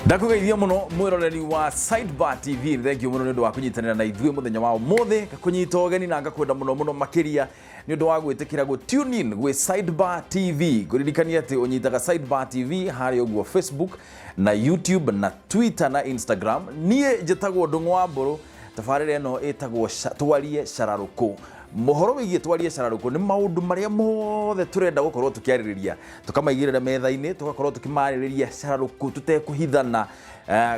Ndakugeithia muno mwiroreri wa Sidebar TV. Thank you muno ni undu wa kunyitanira na ithuĩ muthenya wa mothe kunyita ogeni na ngakwenda muno makiria ni undu wa gwitikira go tune in gwe Sidebar TV. Kuririkania ati unyitaga Sidebar TV hari uguo Facebook na YouTube na Twitter na Instagram. Nie njitagwo Ndung'u Mburu. Tabarĩra ĩno ĩtagwo twarie Shararuku. Mohoro wigie twarie Shararuku ni maundu maria mothe turenda gukorwo tukiaririria tukamaigirira metha-ini tugakorwo tukimaririria Shararuku tutekuhithana.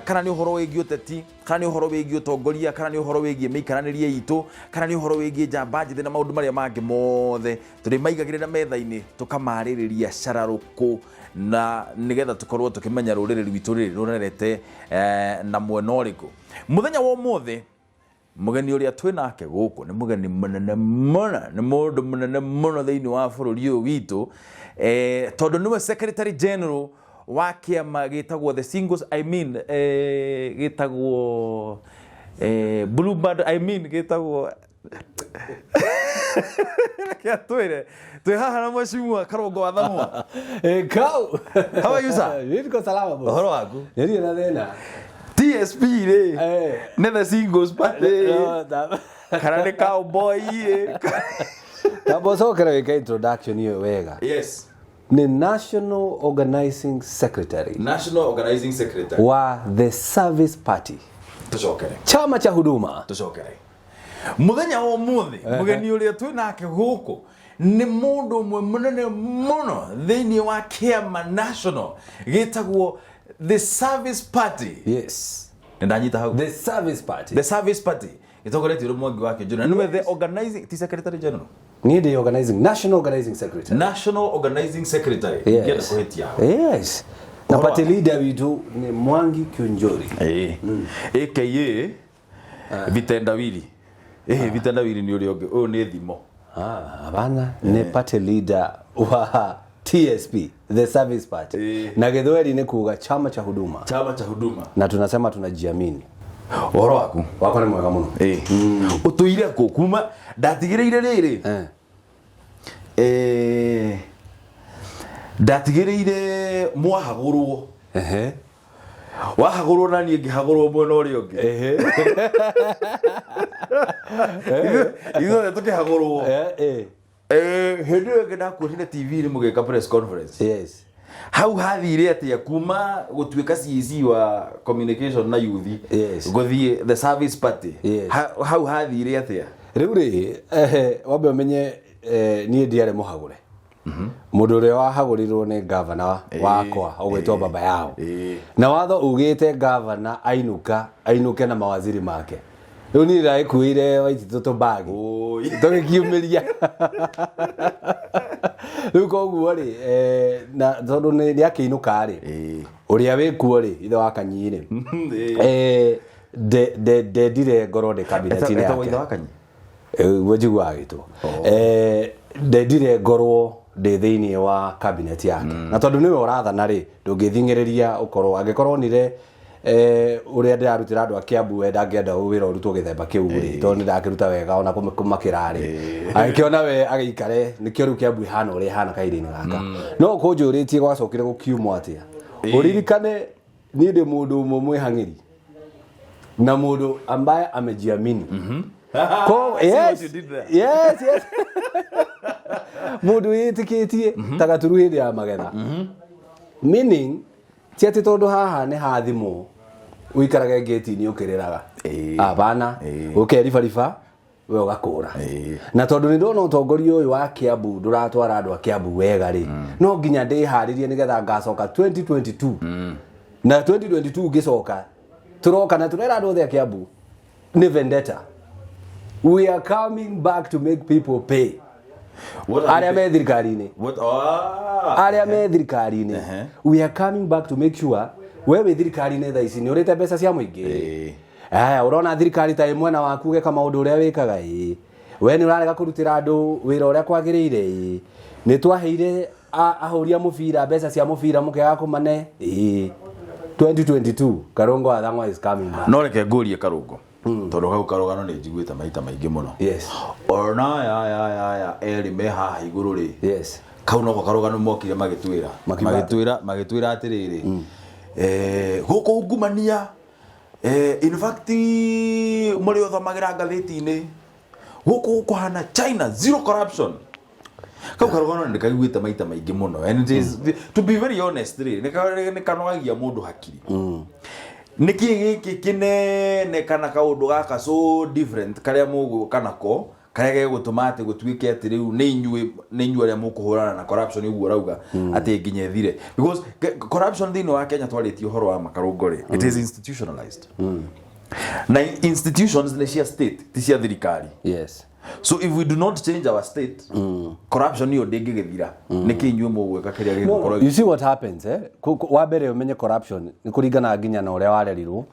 Kana ni uhoro wigie uteti, kana ni uhoro wigie utongoria, kana ni uhoro wigie mikaranĩrie itu, kana ni uhoro wigie njamba njithi na maundu maria mangi mothe turimaigagirira metha-ini tukamaririria Shararuku na nigetha tukorwo tukimenya ruriri rwitu riri rurerete na mwena ũrĩkũ. Muthenya wa mothe mugeni uria twinake guku ni mugeni munene muno, ni mundu munene muno thiini wa bururi uyu witu tondu niwe Secretary General wa kiama gitagwo the singles gitagwo Bluebird gitagwo kia twire haha na mweshimua Karongo wa Thamwa kau how are you sir? Niko salama boss. Uhoro waku? Ndio na thena TSP re ne the singles party kana ni cowboy Taboso kera weka introduction hiyo wega. Yes. Ni National Organizing Secretary wa the Service Party. Tucokere. Chama cha huduma. Tucokere. Muthenya wa mothe mugeni uria twinake guku ni mundu mwe munene muno thiini wa kiama national gitagwo the Service Party. Yes. Ndanyita hau. The Service Party. Itokoretio rumongi wake juna niwe the organizing secretary general. Ni the National Organizing Secretary. Yes. Yes. Na party leader witu ni Mwangi Kionjori. AKA Vitendawili. Vitendawili ni uri o ni thimo. Abana ni party leader wa TSP, the Service Party. Na Githweri ni kuga chama cha huduma. Na tunasema tunajiamini. Uhoro waku? Wako ni mwega muno. Utuire ko kuma ndatigireire riri. Ndatigireire mwahagurwo. Wahagurwo na nie ngihagurwo mwena uria ungi. Igo tukihagurwo. Hindi ĩyo ndakuonire TV ni mugeka press conference. Yes. Hau hathire atia kuma gutuika CEC wa communication na youth. Yes. Guthie the Service Party. Yes. Hau hathire atia. Riu ri wambe umenye nie ndiare muhagure. Mundu uria wahagurirwo ni governor wakwa ugwitwo baba yao. Na watho ugite governor ainuke na mawaziri make. Riu ni raikuire waitito to bag. Tugikiumiria. Riu koguo ri na tondu ni akiinuka ri. Uria wikuo ri ithe wa Kanyi ri. De dire ngoro de cabinet ni yake. Wajigwa gitu. De dire ngoro de thiini wa cabinet yake. Na tondu niwe urathana ri ndungithingiriria ukorwo angikorwo nire uria ndirarutira andu a Kiambu we ndangenda wira urutwo githemba kiu ri tondu ndakiruta wega ona kumakira ri agikiona we agikare nikio riu Kiambu ihana uria ihana kairi-ini gaka no kunjuritie gwacokire gukiumo atia uririkane ni ndi mundu mwihang'iri na mundu ambaye amejiamini. Yes. Mundu yitikitie tagaturu hindi ya magetha. Meaning tiati tondu haha ni hathimo uikarage gate-ini ukiriraga. Abana ukeribariba we ugakura. Na tondu ni ndona utongoria uyu wa Kiambu nduratwara andu a Kiambu wega ri no nginya ndiharirie nigetha ngacoka 2022. Na 2022 gicoka turoka na turera andu othe a Kiambu ni vendetta. We are coming back to make people pay. Aria me thirikari-ini. Aria me thirikari-ini. We are coming back to make sure wewe thirikari-ini tha ici ni urite mbeca cia muingi. Urona thirikari ta mwena waku geka maundu uria wikaga we ni urarega kurutira andu wira uria kwagiriire ni twaheire ahuria mubira mbeca cia mubira mukiaga kumane 2022 Karongo wa Thang'wa is coming back. No reke ngurie Karongo tondu hau karogano ni njiguite maita maingi muno. Yes. Ona ya eri me haha iguru ri. Yes. Kau no karogano mokire magitwira atiriri guku ngumania in fact muri uthamagira ngathiti-ini guku kuhana China zero corruption kau karugano ndikaiguite maita maingi muno and it is to be very honest nikanogagia mundu hakiri niki giki kinene kana kaundu gaka so different karia mugu kanako karia gegutuma ati gutuike ati riu ni inyue aria mukuhurana na corruption iguo rauga ati nginye thire because corruption thini wa Kenya twaritie uhoro wa makarungori it is institutionalized na institutions ni cia state ti cia thirikari yes. So if we do not change our state, corruption niyo ndingigithira niki inyue mugweka kiria gigukorwo. You see what happens wa mbere umenye corruption ni kuringana nginya na uria warerirwo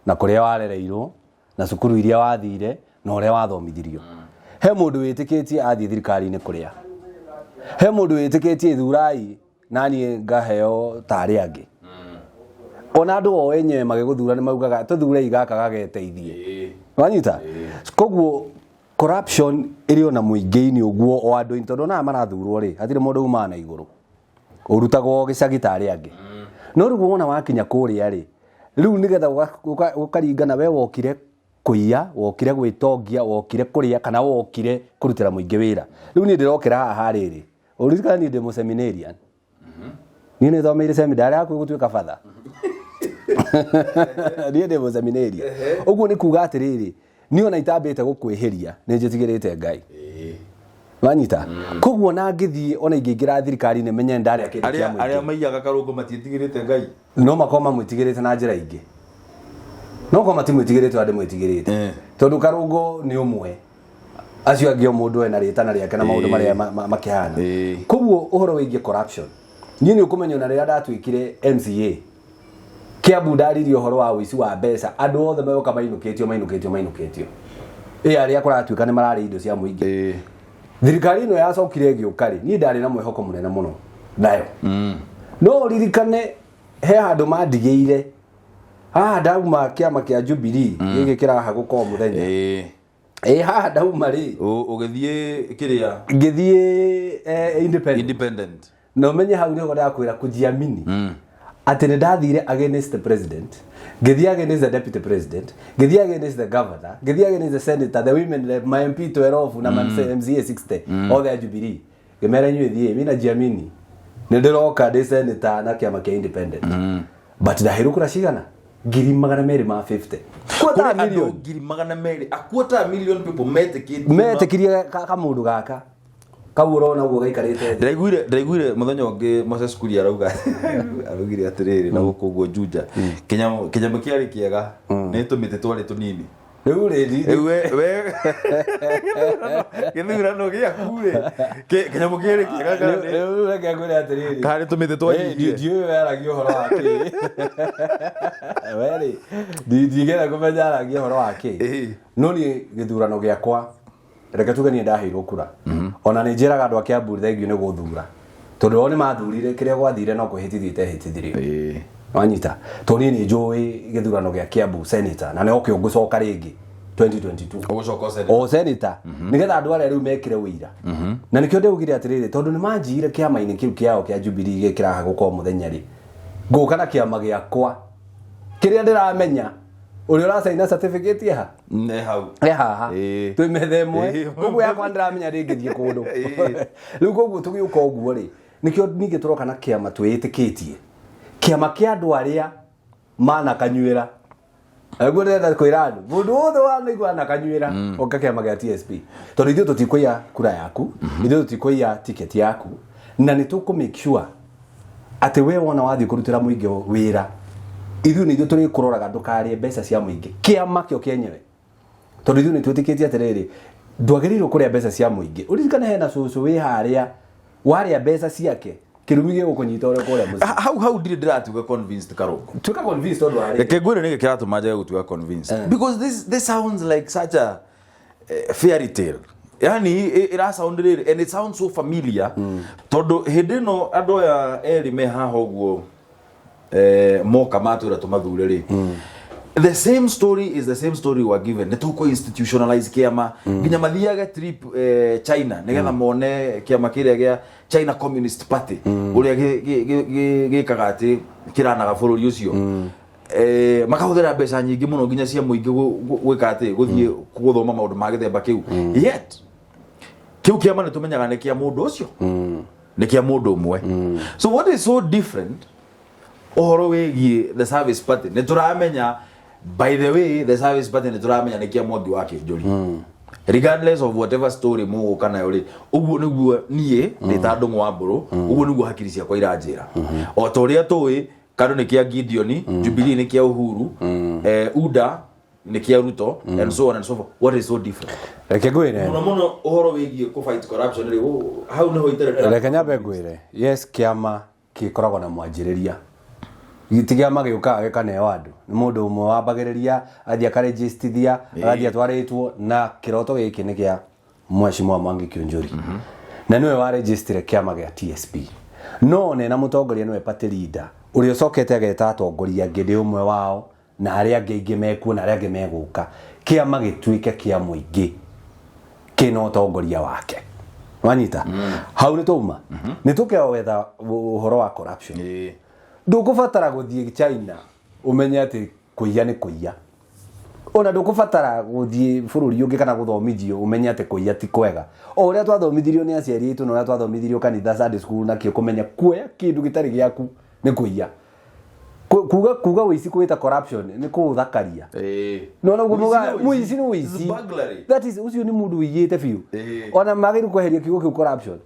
na kuria warereirwo na cukuru iria wathire na uria wathomithirio. He mundu witikitie athie thirikari-ini kuria. He mundu witikitie thurai nani ngaheo tari angi. Ona andu o enyewe magiguthura ni maugaga tuthure igaka gageteithie. Wanyita? Koguo corruption iri ona muingi-ini uguo o andu intondo na marathurwo ri atire mundu uma na iguru urutagwo gicagi tari angi no rugo wona wakinya kuria ri riu nigetha ukaringana we wokire kuiya wokire gwitongia wokire kuria kana wokire kurutira muingi wira riu ni ndirokira haha riri uririkana ni ndimo seminarian ni ne thomeire seminari yaku gutuika father ni ndimo seminarian uguo ni kuga atiriri ni ona itambite gukweheria ni njitigirite Ngai wanyita koguo na ngithie ona ingiingira thirikari ne menye ndari akirikia aria maiyaga karungu matitigirite Ngai no makoma mwitigirite na njira ingi no koma timwitigirite ande mwitigirite tondu karungu ni umwe acio angio mundu ena ritana riake na maundu maria makihana koguo uhoro wingi corruption ni ukumenya na ria ndatwikire MCA Kiambu ndaririo horo wa wici wa mbeca andu othe mayoka mainukitio aria kuratuika ni marari indo cia muingi thirikari no yacokire giukari ni ndari na mwehoko munene muno nayo no ririkane he handu mandigeire ndauma kiama kia Jubilee gigi kiraha guko muthenya haha ndauma ri ugithie kiria ngithie independent no menye hau niho ndakwira kujiamini ati ne ndathire against the president ngithia against the deputy president ngithia against the governor ngithia against the senator the women my MP 12 na MCA 60 all the Jubilee gemera nywe thie mina jiamini ne ndiroka de senator na kiama kia independent but ndahiru kura cigana 250 kwata million 200 akwata million people metekirie kamundu gaka kawuro na ugo gaikarite ndaiguire muthenya ungi Moses Kuria arugire atiriri na gukuguo Juja kinyama kiari kiega ni tumite twari tunini riu redi we githurano gia kure kinyama kiari kiega kana riu reke ngure atiriri kari tumite twari ndiyo yaragio horo wake weri ndigera kumenya yaragio horo wake no ni githurano giakwa reke tuge ni ndahirwo kura ona ni njiraga andu a Kiambu thengiu ni guthura tondu oni mathurire kiria gwathire no kuhitithite hitithirio wanyita toni ni njui githurano gia Kiambu senator na no kio ngucoka ringi 2022 ugucoka senator o senator nigetha andu aria riu mekire wira na nikio ndeugire atiriri tondu ni manjire kiama-ini kiu kiao kia Jubilee gikiraha guko muthenya ri nguka na kiama giakwa kiria ndiramenya uri urasaina certificate ha ne hau haha twi methemwe koguo yakwa ndiramenya ringithie kundu riu koguo tugiuka uguo ri nikio ningi turoka na kiama twitikitie kiama kia andu aria mana kanyuira aguo ndenda kwira andu mundu wothe wanaigua na kanyuira oka kiama gia TSP tondu ithuĩ tutikuiya kura yaku ithuĩ tutikuiya ticket yaku na ni tuku make sure ati we wona wathie kurutira muingi wira ithuĩ nĩ ithuĩ tũrĩ kuroraga ndukarie mbeca cia muingi kiama kĩo kĩenyewe tondu ithuĩ nĩ twĩtĩkĩtie atĩrĩrĩ ndwagĩrĩirwo kũrĩa mbeca cia muingi uririkane hena cũcũ wĩ harĩa warĩa mbeca ciake kĩrumi gĩgũkũnyita ũrĩa kũrĩa mũciĩ how did ndiratuga convinced Karungu tuka convinced tondu warĩ reke ngwĩre nĩ gĩkĩratũma njage gũtuga convinced because this sounds like such a fairy tale yani ira sound rĩrĩ and it sounds so familiar tondu hĩndĩ ĩno andũ aya erĩ me haha ũguo moka matura tumathure ri the same story is the same story we given ne tuko institutionalize kiama ginya mathiaga trip China nigetha mone kiama kiria gia China Communist Party uria gikaga ati kiranaga bururi ucio makahuthira mbeca nyingi muno nginya cia muingi gwika ati guthie guthoma maundu ma githemba kiu yet kiu kiama ni tumenyaga ni kia mundu ucio ni kia mundu umwe so what is so different ohoro wegie the service party ni turamenya by the way the service party ni turamenya ni kia Mwangi wa Kĩnjũri regardless of whatever story mu kana yori uguo niguo nie ni ta ndungu wa mburu uguo niguo hakiri ciakwa iranjira o ta uria tuwi kando ni kia Gideon Jubilee ni kia Uhuru UDA ni kia Ruto and so on and so forth what is so different reke ngwire muno uhoro wigie ku fight corruption ri how no itere reke nyambe ngwire yes kiama kikoragwo na mwanjiriria gitigia magiuka gekaneo andu ni mundu umwe wambagiriria athia ka registrithia athia twaritwo na kiroto giki ni kia Mheshimiwa Mwangi Kĩnjũri na niwe wa registre kiama gia TSP no ne na mutongoria niwe party leader uri ocokete ageta atongoria ngindi umwe wao na aria angi mekuo na aria angi meguka kiama gituike kia muingi kina utongoria wake wanyita hau ni tuma ni tukeo wetha uhoro wa corruption ndukubatara guthie China umenye ati kuiya ni kuiya ona ndukubatara guthie bururi ungi kana guthomithio umenye ati kuiya ti kwega o uria twathomithirio ni aciari itu na uria twathomithirio kanitha Sunday school na kio kumenya kuoya kindu gitari giaku ni kuiya kuga wici kuita corruption ni kuthakaria no no gumuga muici ni wici that is ucio ni mundu wiyete biu ona magiru kweheria kiugo kiu corruption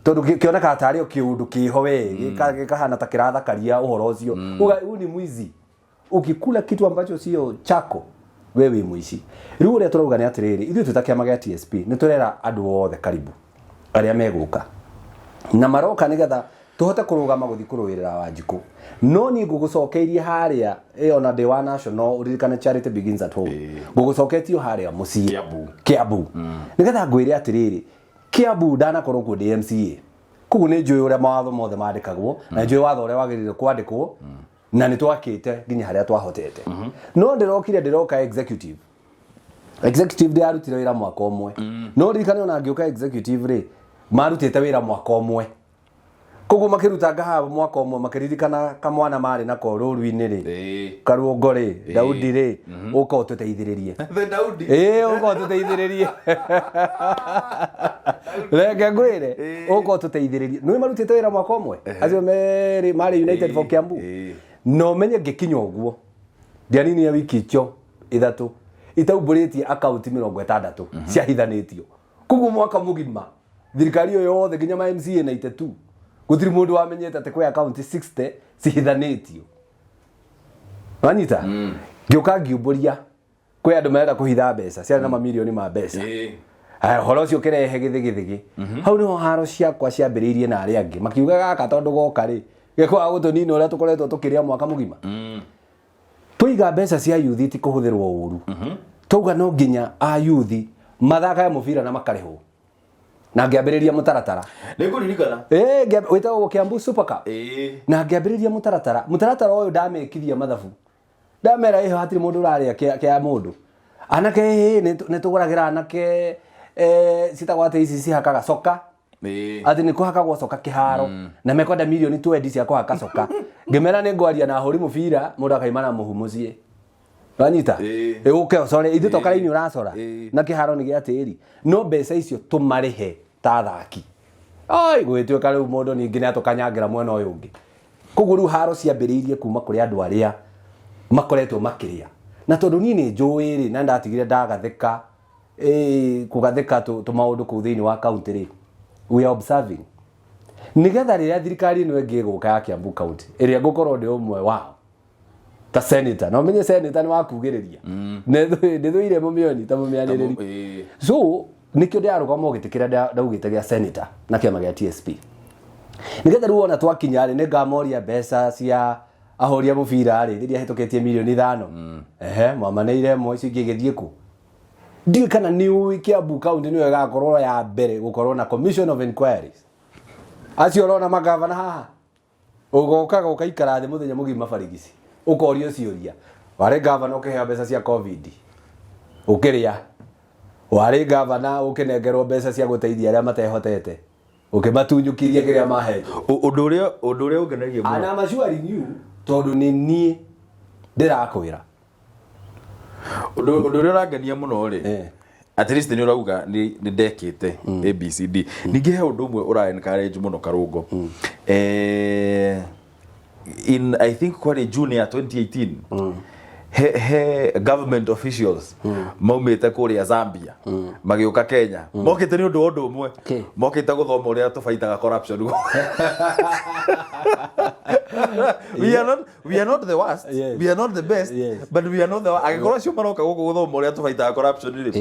tondu kioneka atari o kiundu kiho we gikahana ta kirathakaria uhoro ucio uga ni mwizi ukikula kitu ambacho sio chako wewe mwici riu uria turauga ni atiriri ithu tutakiama gia TSP ni turera andu othe karibu aria meguka na maroka nigetha tuhote kurugama guthi kuruirira Wanjiku no ni ngugucokeirie haria ona de wa national uririkana charity begins at home ngugucoketio haria mucii Kiambu nigetha ngwire atiriri Kiambu ndana korwo ku DMCA kugu ni njui uria mawatho mothe mandikagwo na njui watho uria wagirire kwandikwo na ni twakite nginya haria twahotete no ndirokire ndiroka executive ndi arutire wira mwaka omwe no ririkana ona ngioka executive ri marutite wira mwaka omwe kugu makiruta ngaha mwaka omwe makiririkana kamwana mari na koruru-ini ri Karuongo ri Daudi ri uko tuteithiririe Daudi uko tuteithiririe reke ngwire uko tuteithiririe nui marutite wira mwaka omwe acio mari United for Kiambu no menye ngikinya uguo ndianini ya wiki icio ithatu itauburitie account 60 ciahithanitio kugu mwaka mugima thirikari yo yothe nginya ma MCA 92 gutiri mundu wamenyete ati kwa account 60 cihithanitio wanyita ngioka ngiumburia kwa andu marenda kuhitha mbeca cia na mamilioni ma mbeca horo cio kirehe githigithigi hau niho haro ciakwa ciambiriirie na aria angi makiuga gaka tondu goka ri gekwa gutunini uria tukoretwo tukiria mwaka mugima tuiga mbeca cia youth ti kuhuthirwo uru tuga no nginya a youth mathaka ya mubira na makarihwo na ngiambiriria mutaratara nikuririkana witagwo Kiambu Super Cup na ngiambiriria mutaratara uyu ndamekithia mathabu ndamera iho hatiri mundu uraria kia mundu anake ni tuguragira anake citagwate ici cihakaga coka ati ni kuhakagwo coka kiharo na mekwenda milioni 20 cia kuhaka coka ngimera ni ngwaria na huri mubira mundu akaimana muhumucie wanyita uke sorry ithu tokaraini uracora na kiharo ni gia tiri no mbeca icio tumarihe ta thaki ai gwitweka riu mundu ningi ni atokanyangira mwena uyu ungi kuguru haro ciambiriirie kuma kuri andu aria makoretwo makiria na tondu ni njui ri na ndatigire ndagatheka kugatheka tu maundu ku thiini wa county ri we are observing nigetha riria thirikari ino ingiguka ya Kiambu county iria ngukorwo ndi umwe wao ta senator no menye senator ni wakugiriria ndithuire mumioni ta mumianiriri so nikio ndiaruga mogitikira ndaugite gia senator na kiama gia TSP nigetha riu ona twakinya ri ni ngamoria mbeca cia ahoria mubira ri riria hituketie milioni 5 mwamaneire mo icio ingigithie ku ndiwe kana ni ui Kiambu county niwe gakorwo ya mbere gukorwo na commission of inquiries acio urona magavana haha ugokaga ukaikara thi muthenya mugima barigisi ukorio ciuria wari gavana ukihea mbeca cia covid ukiria wari gavana ukinengerwo mbeca cia guteithia aria matehotete ukimatunyukiria kiria mahetwo undu uria ungenagia muno ana assuring you tondu ni nie ndirakwira undu uria urangenia muno ri at least ni urauga ni ndekite ABCD ningi he undu umwe ura encourage muno Karungo in I think kwani June ya 2018 he government officials maumite kuria Zambia magioka Kenya mokite ni undu umwe mokite guthoma uria tufaitaga corruption we are not the worst we are not the best but we are not the agikorwo cio maroka guku guthoma uria tufaitaga corruption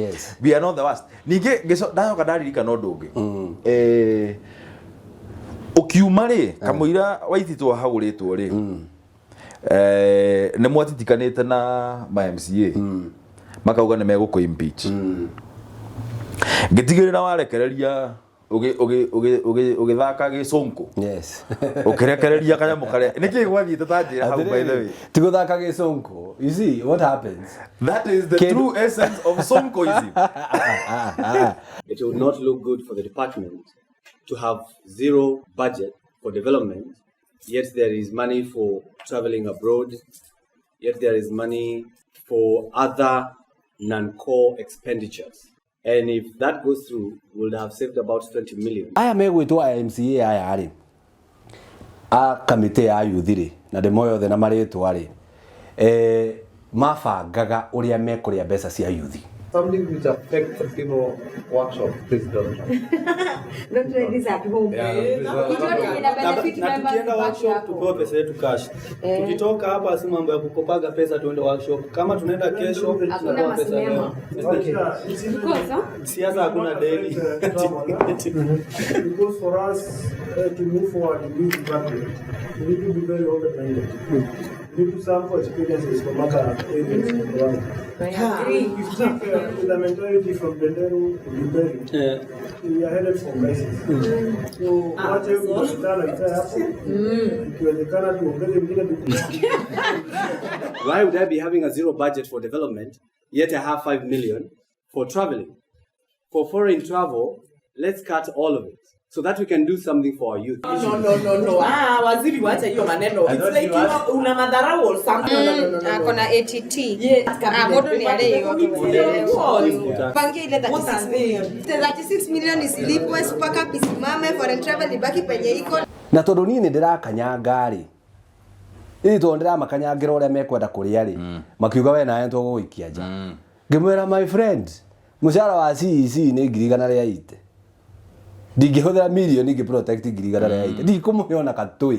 we are not the worst ningi ndayoka ndaririka no ndungi ukiuma ri kamuira waititwo haguritwo ri ne mwatitikanite na ma MCA makauga ne meguko impeach ngitigirira warekereria ugithaka gicunku ukirekereria kanyamu kare niki gwathiite tanjira hau by the way tiguthaka gicunku you see what happens that is the true essence of sonkoism. It would not look good for the department to have zero budget for development, yet there is money for traveling abroad, yet there is money for other non-core expenditures. And if that goes through, we would have saved about 20 million. Aya megwitwa MCA aya ari a kamite ya youth ri na ndemo yothe na maritwa ri mabangaga uria mekuria mbeca cia youth. Something which affects the people workshop, please don't. Don't try this at home. Tukienda workshop tupewe pesa yetu cash. Tukitoka hapa si mambo ya kukopaga pesa tuende workshop. Kama tunaenda kesho tunapewa pesa leo. Siasa hakuna daily. Because for us to move forward in this department, we need to be very open-minded. We need to sample experiences from other areas. With the mentality from Benderu to Liberia, we are headed for crisis. So, whatever we can Why would I be having a zero budget for development, yet I have 5 million for traveling? For foreign travel, let's cut all of it, so that we can do something for our youth. No. Waziri wacha hiyo maneno. It's like una madharau or something. Akona ATT. Yes. Bodo ni ale hiyo. Pangia ile 36 million. 36 million isilipwe mpaka pisimame foreign travel ibaki penye iko. Na tondu ni ndirakanyanga ri iri tondu ndiramakanyangĩra uria mekwenda kuria ri makiuga we nawe tũgũikia nja ngimwĩra my friend mushara wa CEC ni 180 ndingĩhũthĩra million ingĩ protect 180 ndikũmũyona katũi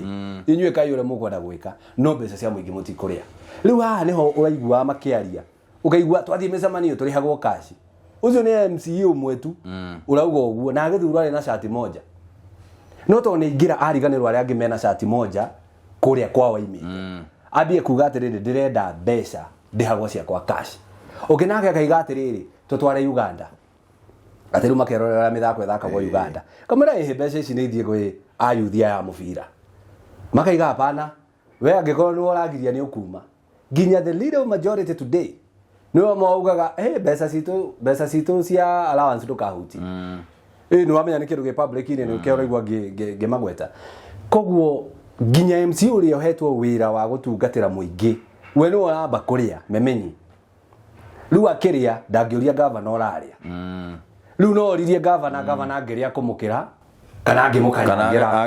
inyuĩ kai ũrĩa mũkwenda gwĩka no mbeca cia mũingĩ mũtikũrĩa rĩu haha niho ũraigua makĩaria ũkaigua twathie mĩcemanio tũrĩhagwo cash ũcio nĩ MCA ũmwe tu ũrauga ũguo na agĩthurwo arĩ na shati moja no to nĩ ingira ariganĩrwo arĩa angĩ mena shati moja kũrĩa kwa waimĩte ambie kuga atĩrĩrĩ ndĩrenda mbeca ndĩhagwo ciakwa cash ũkĩnake akaiga atĩrĩrĩ tũtware Uganda atĩrĩ makerorera mĩthako ĩthakagwo Uganda kamera ĩhĩ mbeca ici nĩ ithiĩ gwĩ ayuthia ya mũbira makaiga hapana we angĩkorwo nĩ ũragiria nĩ ũkuma nginya the leader majority today nĩo maugaga mbeca citũ cia allowance ndũkahuti nĩ wamenya nĩ kĩndũ gĩ public inĩ nĩ ũkĩraigua ngĩmagweta koguo nginya MC ũrĩa ũhetwo wĩra wa gũtungatĩra mũingĩ we nĩ ũramba kũrĩa memenyi rĩu akĩrĩa ndangĩũria governor ũrarĩa rĩu no oririe governor ngĩrĩa kũmũkĩra kana angĩmũkanyangĩra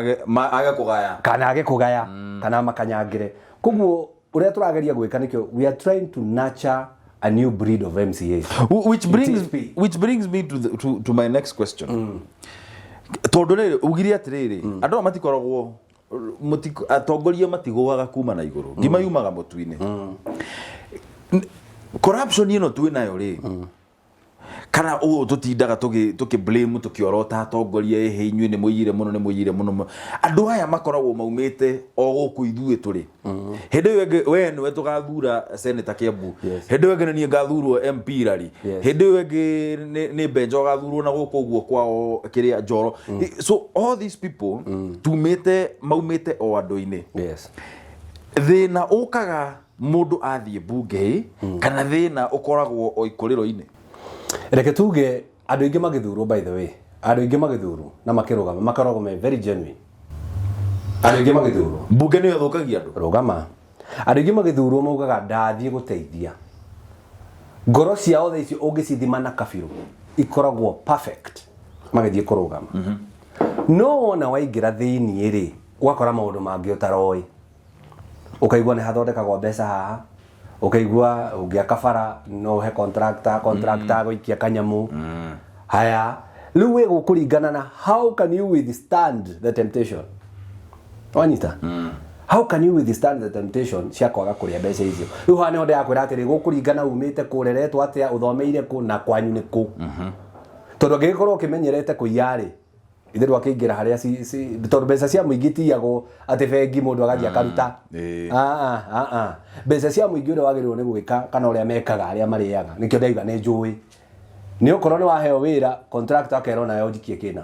age kũgaya kana makanyangĩre koguo ũrĩa tũrageria gwĩka nĩkĩo we are trying to nurture a new breed of MCAs which brings me to my next question tondu rĩrĩ ugire atĩrĩrĩ andũ matikoragwo atongoria matigũaga kuma na igũrũ ngima yumaga mũtu-inĩ corruption ĩno twĩ nayo rĩ kana tutindaga tukiblame tukiorota atongoria ehe inyuĩ nĩ mũiyire mũno andũ aya makoragwo maumĩte o gũkũ ithuĩ tũrĩ hĩndĩ ĩyo we nĩwe tũgathura senator Kiambu hĩndĩ ĩyo ĩngĩ nĩ ngathurwo MP Rari hĩndĩ ĩyo ĩngĩ nĩ Benjo gathurwo na gũkũ ũguo kwao kĩrĩa Njoro so all these people maumĩte o andũ-inĩ thĩna ũkaga mũndũ athiĩ bunge kana thĩna ũkoragwo o ikorĩro-inĩ reke tuge andũ aingĩ magĩthurwo by the way andå ingä magithurwo na makirugama makoragwo me very genuine andå ingä magithurwo mbunge nä yo thå kagia andå rugama andå ingä magithurwo maugaga ndathiä gå teithia ngoro ciao tha icio å ngä cithima na kabirå ikoragwo perfect magithie kå rugama no wona waingä ra thä iniä rä ũgakora maũndũ mangĩ ũtaroĩ ũkaigua nĩ hathondekagwo mbeca haha ũkaigua ũngĩaka bara no ũhe contractor gũikia kanyamũ haya rĩu wĩ gũkũringana na how can you withstand the temptation wanyita how can you withstand the temptation cia kwaga kũrĩa mbeca icio rĩu haha nĩho ndĩrakwĩra atĩrĩ gũkũringana umĩte kũreretwo atĩa ũthomeire kũ na kwanyu nĩ kũ tondũ angĩgĩkorwo ũkĩmenyerete kũiya-rĩ ithe rwakĩingĩra harĩa tondũ mbeca cia mũingĩ tiagwo atĩ bengi mũndũ agathiĩ akaruta mbeca cia mũingĩ ũrĩa wagĩrĩirwo nĩ gwĩka kana ũrĩa mekaga arĩa marĩaga nĩkĩo ndaiga nĩ njũĩ nĩ ũkorwo nĩ waheo wĩra contractor akerwo nayo njikie kĩna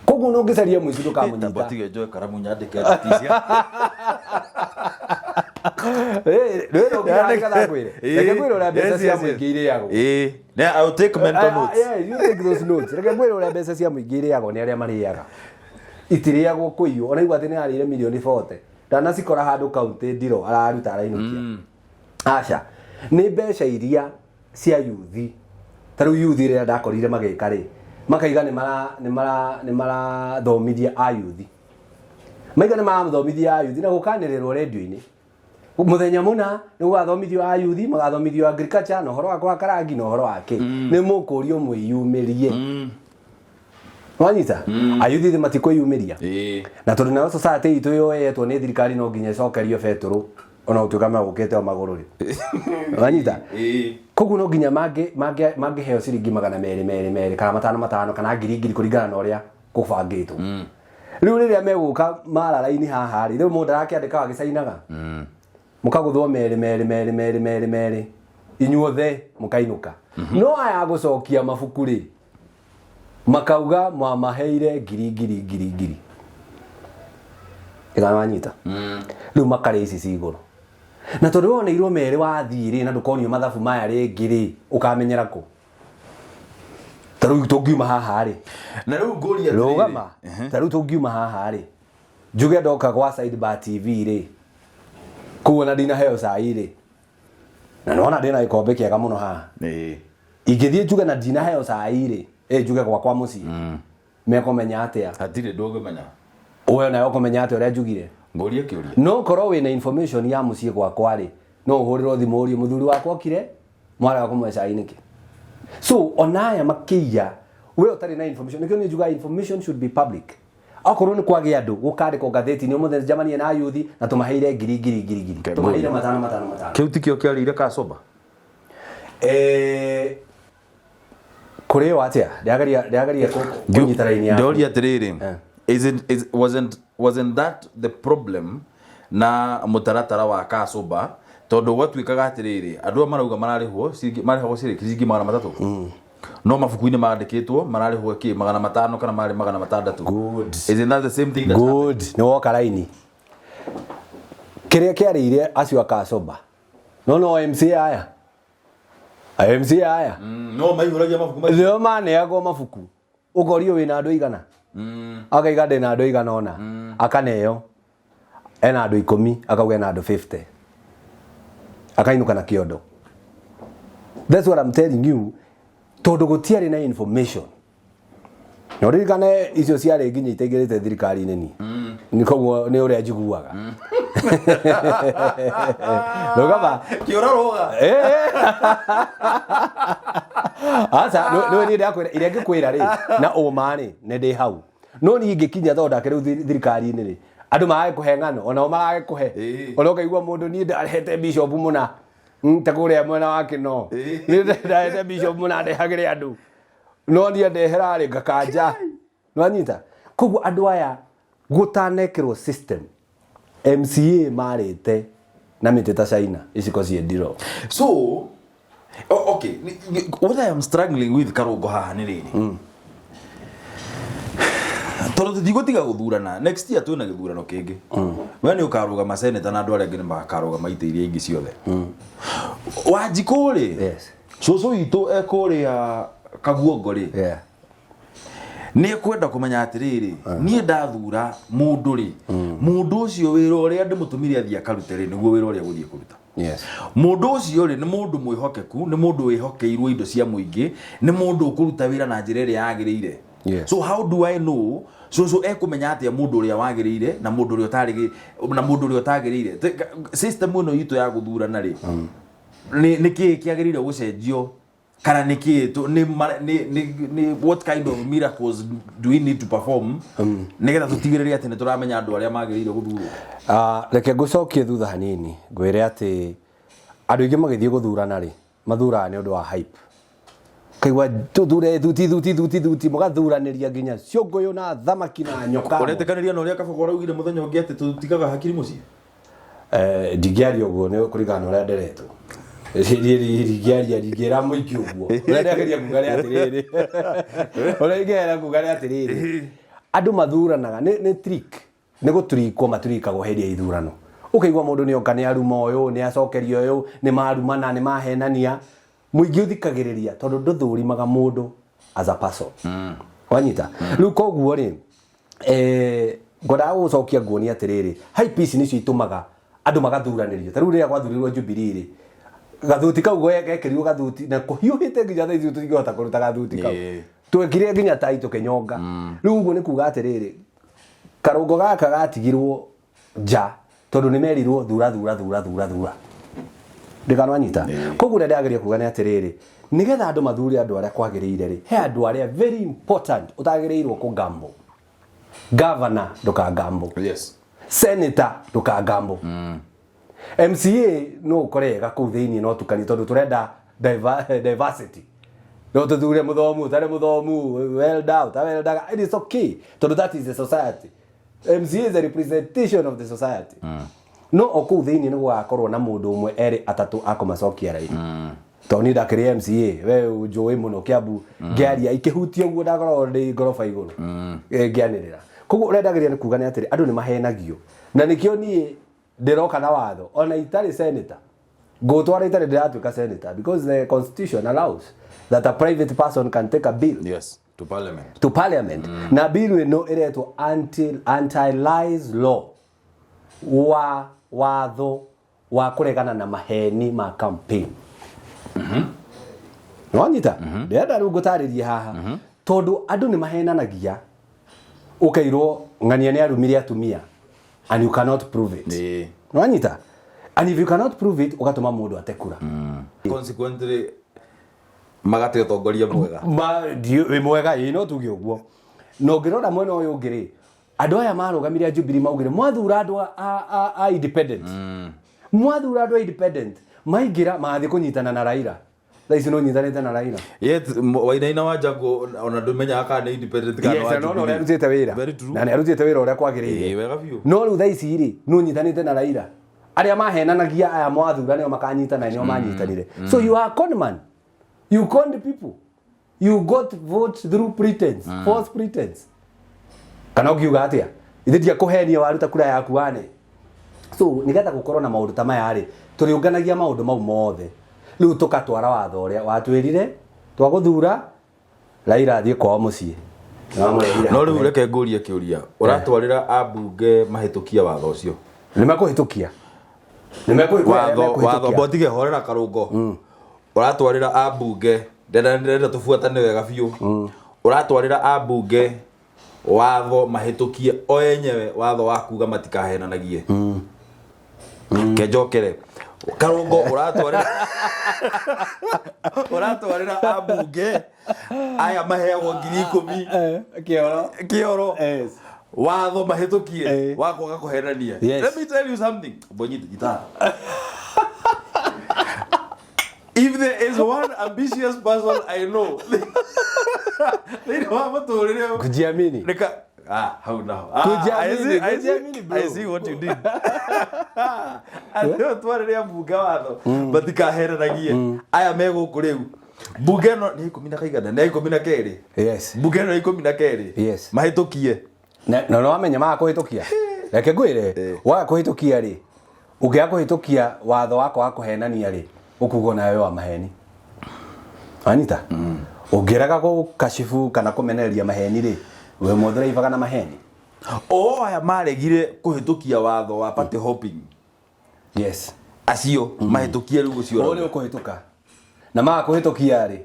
koguo no ũngĩcaria mũici ndũkamũnyita rĩrĩ ũngĩandĩka kwĩre reke kwĩra ũrĩa mbeca cia mũingĩ irĩagwo I will take mental notes. Yeah, you take those notes. Reke kwĩra ũrĩa mbeca cia mũingĩ irĩagwo nĩ arĩa marĩaga itirĩagwo kũiywo ona igua atĩ nĩ arĩire milioni 40 ndanacikora handũ kaunti ndiro araruta arainũkia aca nĩ mbeca iria cia yuthi ta rĩu yuthi rĩrĩa ndakorire magĩka rĩ makaiga nĩ marathomithia a yuthi maiga nĩ marathomithia a yuthi na gũkanĩrĩrwo redio-inĩ muthenya muna nĩ gũgathomithio a yuthi magathomithio agriculture na ũhoro wa kwa karangi na ũhoro wake nĩ mũkũrio mwĩyumĩrie wanyita ayuthi thĩ matikwĩyumĩria na tondũ nayo society itũ yoyetwo nĩ thirikari no nginya icokerio betũrũ ona ũtuĩka magũkĩte o magũrũ rĩ wanyita koguo no nginya mangĩheo ciringi 200 kana 500 kana 1000 kũringana na ũrĩa kũbangĩtwo rĩu rĩrĩa megũka marara-inĩ haha rĩ rĩu mũndũ arakĩandĩka agĩcainaga mũkagũthwo merĩ inyuothe mũkainũka no aya gũcokia mabuku rĩ makauga mwamaheire ngiri ĩgana wanyita rĩu makarĩ ici ci igũrũ na tondũ woneirwo merĩ wathiĩ rĩ na ndũkonio mathabu maya rĩngĩ rĩ ũkamenyera kũ ta rĩu tũngiuma haha rĩ na rĩu ngũria rũgama ta rĩu tũngiuma haha rĩ njuge ndoka gwa Sidebar TV rĩ kuona ndinaheo cai rĩ na nona ndĩna gĩkombe kĩega mũno haha ingĩthiĩ njuge na ndinaheo cai rĩ njuge gwakwa mũciĩ mekũmenya atĩa hatirĩ ndũngĩmenya we nayo ũkũmenya atĩa ũrĩa njugire ngũria kĩũria no korwo wĩna information ya mũciĩ gwakwa rĩ no ũhũrĩrwo thimũ ũrie mũthuri wakwa okire mwarega kũmwe cai nĩkĩ so onaya makĩiya we ũtarĩ na information nĩkĩo niĩ njugaga information should be public akorwo nĩ kwagĩa andũ gũkandĩkwo ngathĩti-inĩ ũmũthĩ njamania na yuthi na tũmaheire ngiri tũmaheire 500 kĩu tikĩo kĩarĩire Kacoba kũrĩ o atĩa ndĩageria kũnyita raini yaku ndoria atĩrĩrĩ wasn't that the problem na mũtaratara wa Kacoba tondũ gwatuĩkaga atĩrĩrĩ andũ marauga mararĩhwo ciringi 300 no mabuku-inĩ mandĩkĩtwo mararĩhwo kĩ 500 kana marĩ 600 good isn't that the same thing good nĩ woka raini kĩrĩa kĩarĩire acio a Kacoba no MC aya no maihũragia mabuku nĩo maneagwo mabuku ũkorio wĩna andũ igana akaiga ndĩna andũ igana ona akaneo ena andũ 10 akauga ena andũ 50 akainũka na kĩondo that's what I'm telling you tondũ gũtiarĩ na information no ririkane icio ciarĩ nginya itaigĩrĩte thirikari-inĩ ni nĩ koguo nĩ ũrĩa njiguaga rũgama kĩora roga aca nĩ niĩ ndakwĩra iria ngĩkwĩra rĩ na ũma rĩ nĩ ndĩ hau no niĩ ingĩkinya thondake rĩu thirikari-inĩ rĩ andũ marage kũhe ng'ano onao marage kũhe ona ũkaigua mũndũ niĩ ndarehete bishop mũna ta kũrĩa mwena wake no niĩ ndarehete bishop mũna ndehagĩre andũ no niĩ ndehera rĩ ngakanja nĩwanyita koguo andũ aya gũtanekĩrwo system MCA marĩte na mĩtĩ ta China iciko ciendiro so okay what I am struggling with Karungo haha nĩ rĩrĩ tondũ tũtigũtiga gũthurana next year twĩna gĩthurano kĩngĩ we nĩ ũkarũgama seneta na andũ arĩa angĩ nĩ magakarũgama itĩ iria ingĩ ciothe Wanjikũ rĩ cũcũ witũ ekũrĩa Kaguongo rĩ nä kwenda kå menya atä rä rä niä ndathura må ndå rä må ndå å cio wä ra å rä a ndä må tå mire athiä akarute rä nä guo wä ra å rä a gå thiä kå ruta må ndå å cio rä nä må ndå mwä hokeku nä må ndå wä hokeirwo indo cia må ingä nä må ndå å kå ruta wä ra na njä ra ä rä a yagä rä ire so how do I know so ekå menya atä a må ndå å rä a wagä rä ire na må ndå å rä a otagä rä ire system ä no itå ya gå thurana rä nä kä kä agä rä ire gå cenjio kana niki ni what kind of miracles do we need to perform nigetha tutigirire ati ni turamenya andu aria magirire guthurwo reke ngucokie thutha hanini ngwire ati andu ingi magithie guthurana ri mathura ni undu wa hype kaigwa tuthure thuti mugathuraniria nginya ciunguyu na thamaki na nyoka uretekaniria na uria kabogora ugire muthenya ungi ati tutigaga hakiri muci ndigiaria uguo ni kurigana uria nderetwo rigiaria muiki uguo urendageria kugari atiriri urendageria kugari atiriri andu mathuranaga ni trick ni guturikwo maturikagwo hindi ya ithurano ukaigwa mundu ni onka ni aruma uyu ni acokeria uyu ni marumana ni mahenania muingi uthikagiriria tondu nduthurimaga mundu as a person wanyita riu koguo ri ngoda gucokia nguoni atiriri hype ici nicio itumaga andu magathuranirio ta riu ria gwathurirwo Jubilee ri gathuti kau gwekekirwo gathuti na kuhiuhite nginya tha icio tutingihota kuruta gathuti kau twekire nginya tai tukinyonga riu uguo ni kuga atiriri karungo gaka gatigirwo nja tondu ni merirwo thura ndikanwanyita koguo ndia ndageria kuga ni atiriri nigetha andu mathure andu aria kwagirire ri he andu aria very important utagirirwo ku gambo governor ndukagambo senator ndukagambo MCA no ukorega ku thiini no tukani tondu turenda diversity no tuthure muthomu tare muthomu well down it is okay tondu that is the society. MCA is a representation of the society no oku thiini ni gwakorwo na mundu umwe eri atatu akumacokia rai toni ndakiri MCA we njui muno Kiambu ngiaria ikihutio guo ndakorwo ndi ngorofa iguru ngianirira koguo urendagiria ni kuga ni atiri andu ni mahenagio na nikio ni ndiroka na watho ona itari senator gutwara itari ndiratuika senator because the constitution allows that a private person can take a bill to parliament na bill ino iretwo anti-lies law wa watho wa kuregana na maheni ma campaign wanyita ndenda riu ngutaririe haha tondu andu ni mahenanagia ukairwo ngania ni arumire atumia and you cannot prove it wanyita and if you cannot prove it ugatuma mundu atekura consequently magate utongoria mwega we mwega ino tuge uguo no ngirora mwena uyu ngiri andu aya marugamire Jubilee maugire mwathura andu a independent mwathura andu a independent maingira mathi kunyitana na Raila thaici no nyitanite na Raila yet Wainaina wa Jago ona ndumenya aka ni independent kana wa no no arutite wira na ni arutite wira uria kwagirire wega biu no riu thaici ri no nyitanite na Raila aria mahenanagia aya mwathura nio makanyitana nio manyitanire so you are con man you conned people you got votes through pretense false pretense kana ukiuga atia ithitia kuhenia waruta kura yaku wane so nigetha gukorwo na maundu ta maya ri turiunganagia maundu mau mothe riu tukatwara watho uria watwirire twaguthura Raila athie kwao mucii no riu reke ngurie kiuria uratwarira ambunge mahitukia watho ucio nimakuhitukia watho botige horera karungo uratwarira ambunge ndenda tufuatane wega biu uratwarira ambunge watho mahitukie o enyewe watho wa kuga matikahenanagie kejokere karungo uratwarira ambunge aya maheagwo 10,000 kioro watho mahitukie wakoga kuhenania let me tell you something bonyita gitara if there is one ambitious person I know they don't have to really kujiamini how now I see what you did I twarire mbunge watho batikaheranagie aya meguku riu mbunge no ni 10 kaigana ni 12 yes mbunge no 12 yes mahitukie no no amenya ma kuhitukia reke ngwire wa kuhitukia ri ugia kuhitukia watho wako wa kuhenania ri ukugo nawe wa maheni anita Ungeraga ko kashifu kana kumenereria maheni ri we muthira ibaga na maheni aya maregire kuhitukia watho wa party hopping yes acio mahitukie riu gucio uri ukuhituka na ma kuhitukia ri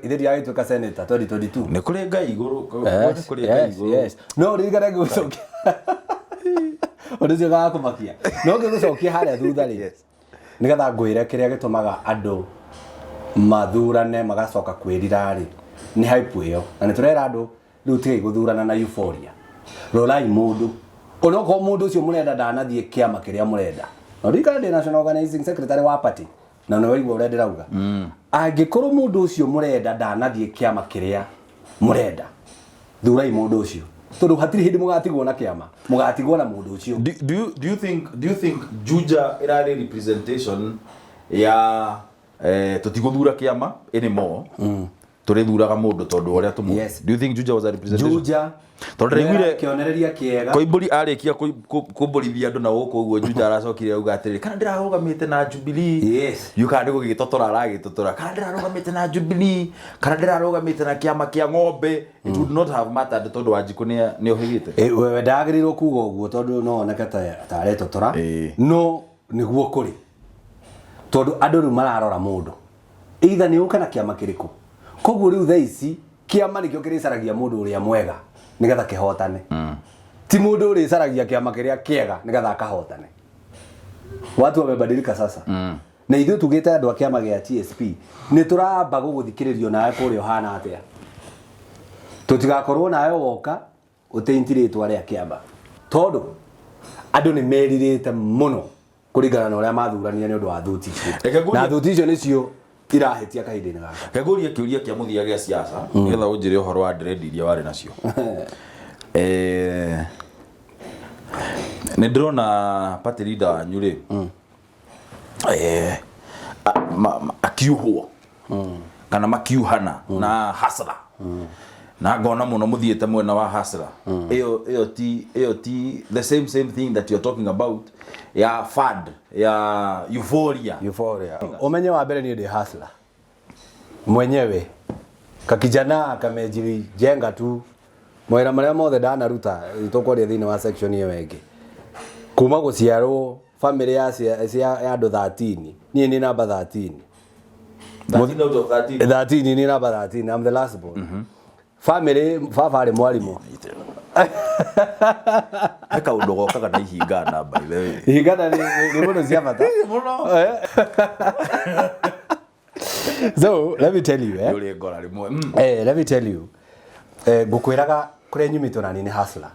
ithiri agituka senator 2022 ni kuri ngai iguru ni kuri ngai iguru yes no ririgara gucokia uricio ga kumakia no ngigucokia haria thutha ri nigetha ngwire kiria gitumaga andu mathurane magacoka kwirira ri ni hype iyo na niturera andu riu tigai guthurana na euphoria rorai mundu onoko mundu ucio murenda ndanathie kiama kiria murenda no rika ndi national organizing secretary wa party na no igwo urenda rauga angikorwo mundu ucio murenda ndanathie kiama kiria murenda thurai mundu ucio tondu hatiri hindi mugatigwo na kiama mugatigwo na mundu ucio do you think Juja irari representation ya tutiguthura kiama anymore turithuraga mundu tondu uria tumu do you think Juja was a representation Juja tondu regire kionereria kiega koimburi arikia kumburithia andu na guku uguo Juja aracokire auga atiri kana ndirarugamite na Jubilee yes yukande gugitotora aragitotora kana ndirarugamite na Jubilee kana ndirarugamite na kiama kia ng'ombe it would not have mattered tondu Wanjiku ni ohigite wewe ndagirirwo kuga uguo tondu no oneka ta aretotora no niguo kuri tondu andu ru mararora mundu either ni ukana kiama kiriku koguo riu thaa ici kiama nikio kiricaragia mundu uria mwega nigetha kihotane ti mundu uricaragia kiama kiria kiega nigetha akahotane watu wamebadilika sasa na ithu tugite andu a kiama gia TSP ni turamba guguthikiririo nawe kurio hana atia tutigakorwo nawe woka uteintiritwa ria kiamba tondu andu ni meririte muno kuringana na uria mathurania ni undu wa thuti icio na thuti icio nicio irahitia kahindini gaka kaguria kiuria kia muthia gia siasa nigetha unjire uhoro wa dread iria wari nacio ni ndrona party leader wanyu ri akiuhwo kana makiuhana na hasra na ngona muno muthiete mwena wa hasra iyo ti the same thing that you're talking about ya fad ya euphoria umenye wa mbere ni ndi hasla mwenyewe kakijana kamejiri jenga tu mwera maria mothe ndanaruta itokwaria thini wa section iyo wengi kuma guciarwo family ya andu 13 nie ni namba 13 13 out of 13 13 ni namba 13 I'm the last born family baba ari mwalimu eka undogo kaka na ihinga namba ile ihinga ni muno cia bata muno so let me tell you yule ngora rimwe let me tell you ngukwiraga kure nyumito na ni hasla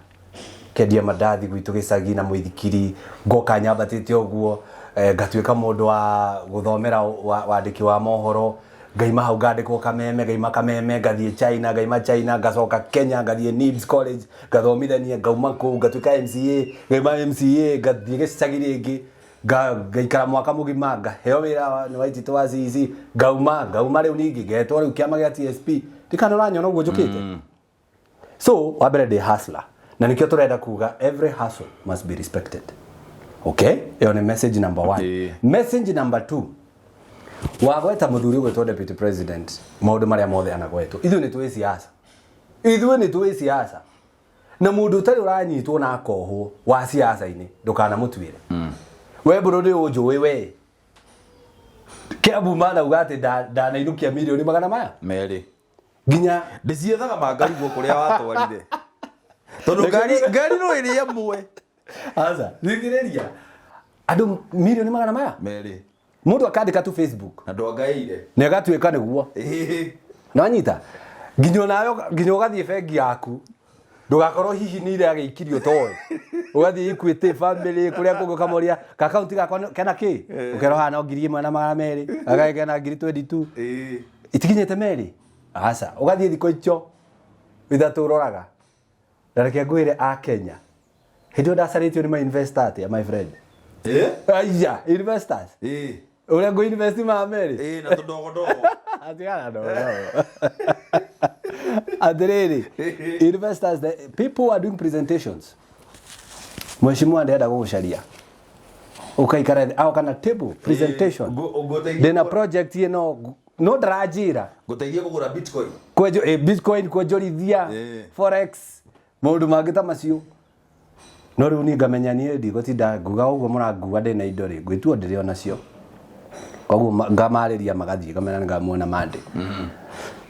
kendia madathi gwitu gicagi na muithikiri ngoka nyambatite oguo ngatwika mundu wa guthomera wandiki wa mohoro ngaima hau ngandikwo kameme ngaima kameme ngathie China ngaima China ngacoka Kenya ngathie NIBS college ngathomithania ngauma ku ngatwika MCA ngaima MCA ngathie gicagi ringi ngaikara mwaka mugima ngaheo wira ni waitito wa CC ngauma riu ningi ngetwo riu kiama gia TSP tikana uranyona uguo njukite so wabere de hustler na nikio turenda kuga every hustle must be respected okay iyo ni message number 1 message number 2 wagweta muthuri gwetwo deputy president maundu maria mothe anagwetwo ithu ni tuwe siasa na mundu utari uranyitwo na akohwo wa siasa-ini ndukana mutwire we burudi unjuwe we kiabu mana ugate ndanairukia milioni magana maya meri ginya ndiciethaga mangari guo kuria watwarire tondu ngari no iri yamwe aza thikiriria andu milioni magana maya meri mundu akandika tu Facebook na ndongaire na gatwika niguo na nyita ginyo gathie bengi yaku ndugakorwo hihi ni ile ageikirio towe ugathie Equity family kuria kungu kamoria ka account gakwa kana ki ukero hana 1,200 agage na 22 itikinyete meri asa ugathie thiko icho ithatu roraga ndareke ngwire a Kenya hindo ndacaritio ni ma investor atia my friend aya investors ule go invest ma meri na tudogo atigana ndo adiriri investors the people who are doing presentations mheshimiwa ndaenda gugusharia ukaikara au kana table presentation dena project you know no ndarajira guteithia kugura bitcoin bitcoin kwonjorithia forex maundu mangĩ ta macio no rĩu niĩ ngamenya niĩ ndigũtinda nguga ũguo mũranguga ndĩ na indo rĩ ngwĩtua ndĩrĩ o nacio koguo ngamarĩria magathiĩ ngamenya ngamuona Monday.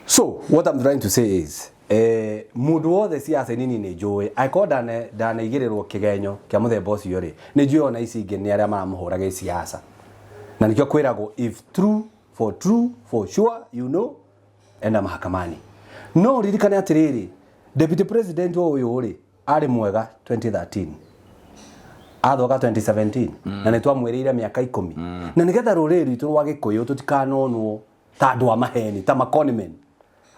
So what I'm trying to say is mundu wothe siasa nini nĩ njũĩ akorwo ndanaigĩrĩrwo kĩgenyo kĩa mũthemba ũcio rĩ nĩ njũĩ ona ici ingĩ nĩ arĩa maramũhũraga siasa na nikio kwĩragwo if true for sure you know enda mahakamani. No ririkane atĩrĩrĩ deputy president ũyũ rĩ arĩ mwega 2013 athoga 2017 na nĩ twamwĩrĩire mĩaka 10 na nĩgetha rũrĩrĩ rwitũ rwa Gĩkũyũ tũtikanonwo ta andũ a maheni ta maconmen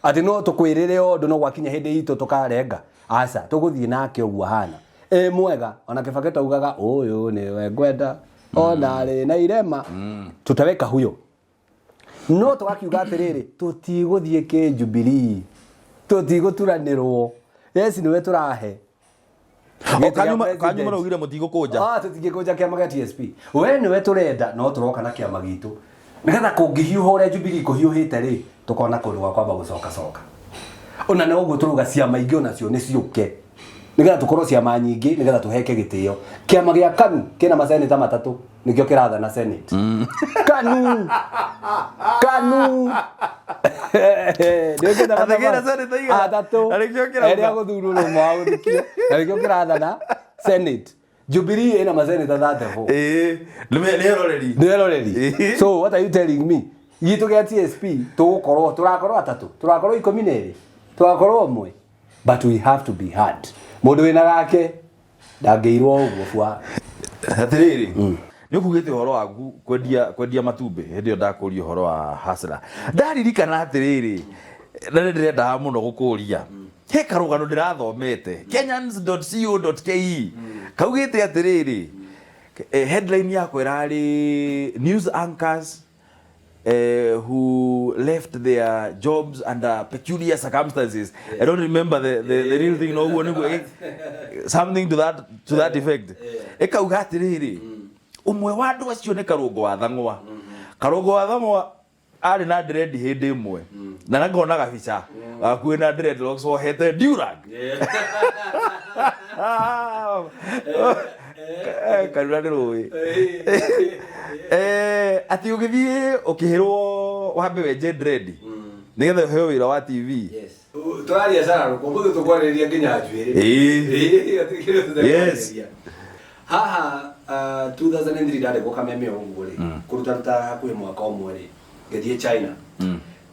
ati no tukwirire ondu no gwakinya hindi itu tukarenga aca tuguthiĩ nake ũguo hana mwega ona Kibaki taugaga uyu ni we ngwenda ona rĩ na irema tutaweka huyo no tugakiuga atĩrĩrĩ tutigũthiĩ kĩ Jubilee tutigũturanĩrwo yes niwe turahe kanyuma raugire mutigũkũnja tutigĩkũnja kĩama gĩa TSP we niwe turenda no turoka na kĩama gitu nigetha kũngĩhiũha ũrĩa Jubilee kũhiũhĩte rĩ tukona kũndũ gwa kwamba gũcoka ona nĩ ũguo tũruga ciama ingĩ onacio nĩ ciũke nigetha tukorwo ciama nyingĩ nigetha tuheke gĩtĩo kĩama gĩa KANU kĩna maseneta matatũ nĩkĩo kĩrathana Senate KANU nĩkĩo athegera seneta igana atatũ arĩa gũthurwo mwa gũthikio nĩkĩo kĩrathana Senate. Jubilee ina maseneta 34 nĩeroreri. So what are you telling me? Gitu gya TSP turakorwo atatu turakorwo 12 turakorwo umwe but we have to be hard mundu wina gake ndangĩirwo ũguo bwa atiriri nĩ kugĩte ũhoro waku kwendia matumbĩ hĩndĩ ĩyo ndakũria ũhoro wa Hustler ndaririkana atĩrĩrĩ na ndĩrenda mũno gũkũria he karũgano ndĩrathomete kenyans.co.ke kaugĩte atĩrĩrĩ headline yako ĩrarĩ news anchors who left their jobs under peculiar circumstances. I don't remember the real thing no something to that effect. Ekauga atiriri umwe wa andu acio ne Karũngũ wa Thang'wa. Karũngũ wa Thang'wa ari na dread hindi imwe na ngona gabica akuĩ na dreadlocks wohete durag karura rũĩ ati ũgĩthiĩ ũkĩhĩrwo wambe wenje dread nigetha ũheo wĩra wa TV. tũraria sana rũkũngũ tũkwarĩrĩria nginya njuĩrĩ yes haha 2003 ndarĩ gũkameme ũguo rĩ kũruta hakuhĩ mwaka ũmwe rĩ ngĩthiĩ China.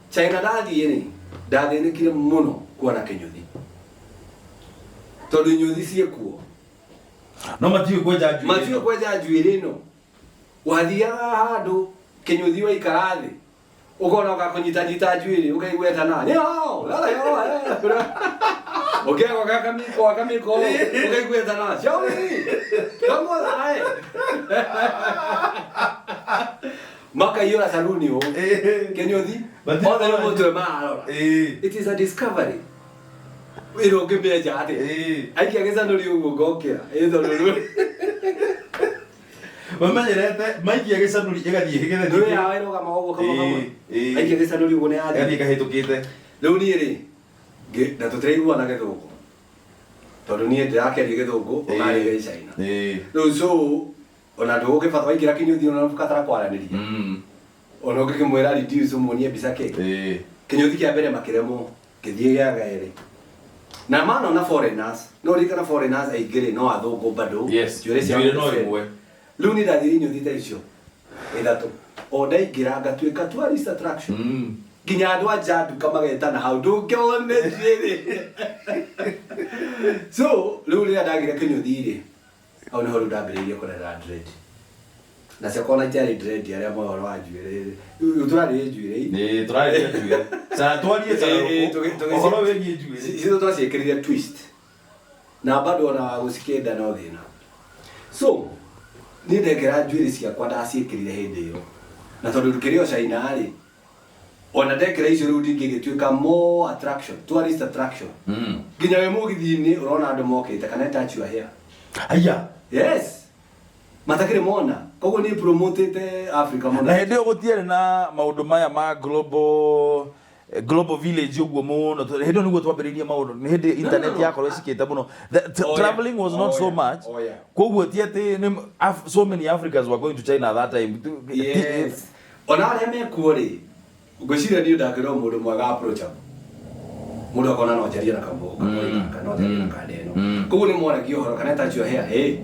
China ndathiĩ rĩ ndathĩnĩkire mũno kuona kĩnyũthi tondũ nyũthi ciĩkuo no matiũ kwenja njuĩrĩ ĩno wathiaga handũ kĩnyũthi waikara thĩ ukona ũgakũnyita njuĩrĩ ũkaigua etana ukĩaga gakamiko ukaigua etana shauri kamola makaiyũra saluni ũũ kĩnyũthi othe nĩ mũtwe marora. It is a discovery wĩra ũngĩmenja atĩ aikia gĩcanũri ũguo ngokĩra ĩthorũrũ wamenyerete maikia gĩcanũri ĩgathiĩ hĩgĩthe nĩ ya ĩrũgama ũguo kamwe aikia gĩcanũri ũguo nĩ yathĩ kahĩtũkĩte rĩu niĩ rĩ na tũtiraiguana Gĩthũngũ tondũ niĩ ndĩrakeria Gĩthũngũ onarĩ gĩ China rĩu so ona ndũgũkĩbata waingĩra kĩnyũthi ona ũbatara kwaranĩria ona ũngĩkĩmwĩra reduce ũmuonie mbica kĩnyũthi kĩa mbere makĩremwo gĩthiĩ gĩa gaĩrĩ na mana na foreigners no rikana foreigners aingĩrĩ no athũngũ bado njuĩrĩ no ĩmwe rĩu nĩ ndathire nyũthi ta icio ithatũ o ndaingĩra ngatuĩka tourist attraction nginya andũ a nja nduka magetana hau ndũngĩone njuĩrĩ so rĩu rĩrĩa ndagire kĩnyũthi rĩ au nĩho rĩu ndambĩrĩirie kũrera dread na ciakona itiarĩ dread arĩa mohoro wa njuĩrĩ tũrarĩrĩ njuĩrĩ tũrarĩrĩ njuĩrĩ sana twarie ũhoro wĩgiĩ njuĩrĩ icio twaciĩkĩrire twist na bado ona gũcikĩnda no thĩna so niĩ ndekĩra njuĩrĩ ciakwa ndaciĩkĩrire hĩndĩ ĩyo na tondũ ndikĩrĩ o China rĩ ona ndekĩra icio rĩu ndingĩgĩtuĩka more attraction tourist attraction nginya wĩ mũgithiinĩ ũrona andũ mokĩte kana touch your hair aya yes matakĩrĩ mona koguo ni promotete Africa muno na hindi gutiere na maundu maya ma global village uguo muno hindi niguo twambiririe maundu ni hindi internet yakorwo icikite muno traveling was not so much koguo ti ati so many Africans were going to China at that time. Yes. Ona aria mekuo ri ngwiciria ni ndakirwo mundu mwega approach mundu akona no jaria na kambo kana jaria na kadeno koguo ni mwana kihoro kana tacho hea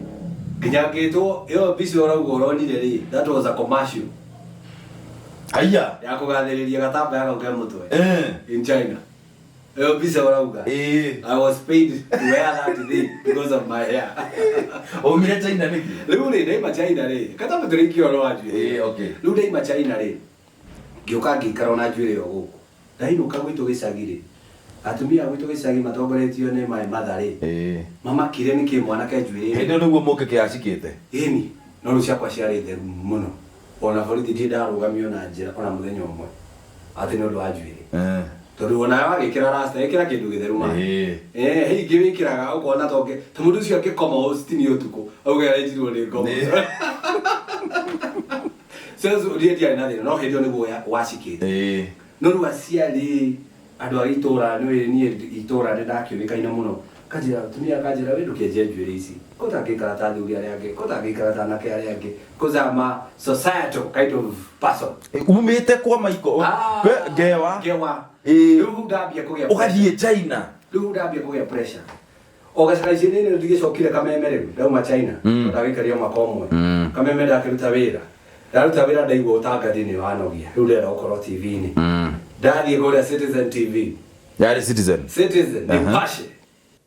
kinyagitwo yo bisi oraugo oronire ri that was a commercial aya ya kugathiriria gatamba ya gauke mutwe in China yo bisi orauga I was paid to wear that thing because of my hair o mire China niki riu ri ndai ma China ri kata muturiki oro ajui okay riu ndai ma China ri ngioka ngikara na njuire yo guku ndainuka gwitu gicagiri atumia gwitu gicagi matongoretio ni my mother ri mama kire ni ki mwana ke njuire hindi niguo muke ke acikite eni no ru ciakwa ciari theru muno ona borithi ndi ndarugamio na njira ona muthenya umwe ati no ru ajuire tondu ona wagikira rasta ikira kindu githeru ma hingi wikiraga ukona toke tumundu cio akikoma hostini utuku auge arejirwo ni ngoma sasa urieti na thina no hindi niguo wacikite no ru aciari andu a itura ni itura ndakionekaina muno kajira tumia kajira wendu kienje njuire ici kota gikara ta thuri aria angi kota gikara ta na ke aria angi kozama societal kind of person umite kwa maiko gewa riu ndambia kugia ugathie China riu ndambia kugia pressure ogacaici nini ndigicokire kamemereru ndauma China ndagikaria makomwe kameme ndakiruta wira ndaigua utangathini wanogia riu ndenda gukorwo TV-ini ndathie kuria Citizen TV yari Citizen Nipashe.